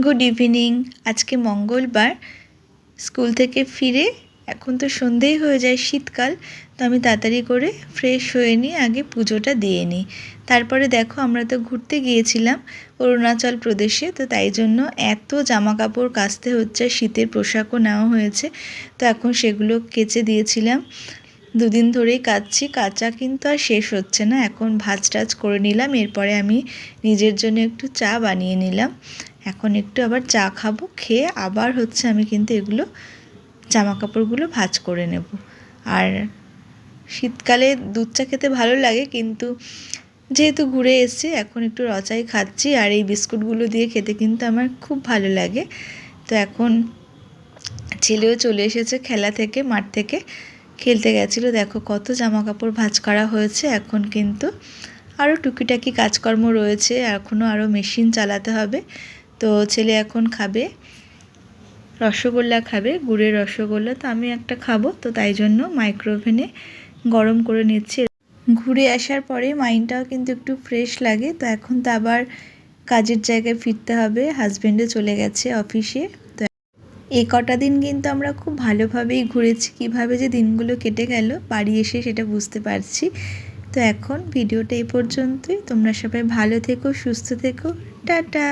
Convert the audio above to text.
Good evening. আজকে মঙ্গলবার। School থেকে ফিরে এখন তো সন্ধেই হয়ে যায়, শীতকাল। তো আমি তাড়াতাড়ি করে ফ্রেশ হয়ে নিয়ে আগে পুজোটা দিয়ে নিই। তারপরে দেখো, আমরা তো ঘুরতে গিয়েছিলাম অরুণাচল প্রদেশে, তো তাই জন্য এত জামা কাপড় কাচতে হচ্ছে, শীতের পোশাকও নেওয়া হয়েছে। তো এখন সেগুলো কেচে দিয়েছিলাম। দুদিন ধরেই কাচছি, কাচা কিন্তু আর শেষ হচ্ছে না। এখন ভাজ টাজ করে নিলাম, এরপরে আমি নিজের জন্য একটু চা বানিয়ে নিলাম। এখন একটু আবার চা খাবো, খেয়ে আবার আমি কিন্তু এগুলো জামা কাপড়গুলো ভাঁজ করে নেব। আর শীতকালে দুধ চা খেতে ভালো লাগে, কিন্তু যেহেতু ঘুরে এসেছি এখন একটু রচাই খাচ্ছি, আর এই বিস্কুটগুলো দিয়ে খেতে কিন্তু আমার খুব ভালো লাগে। তো এখন ছেলেও চলে এসেছে খেলা থেকে, মাঠ থেকে খেলতে গেছিলো। দেখো কত জামা কাপড় ভাঁজ করা হয়েছে। এখন কিন্তু আরও টুকিটাকি কাজকর্ম রয়েছে, এখনও আরও মেশিন চালাতে হবে। তো ছেলে এখন খাবে রসগোল্লা, খাবে গুড়ের রসগোল্লা। তো আমি একটা খাবো, তো তাই জন্য মাইক্রোওভেনে গরম করে নিচ্ছি। ঘুরে আসার পরে মাইন্ডটাও কিন্তু একটু ফ্রেশ লাগে। তো এখন তো আবার কাজের জায়গায় ফিরতে হবে, হাজব্যান্ডও চলে গেছে অফিসে। তো এই কটা দিন কিন্তু আমরা খুব ভালোভাবেই ঘুরেছি, কীভাবে যে দিনগুলো কেটে গেল বাড়ি এসে সেটা বুঝতে পারছি। তো এখন ভিডিওটা এই পর্যন্তই। তোমরা সবাই ভালো থেকো, সুস্থ থেকো, টাটা।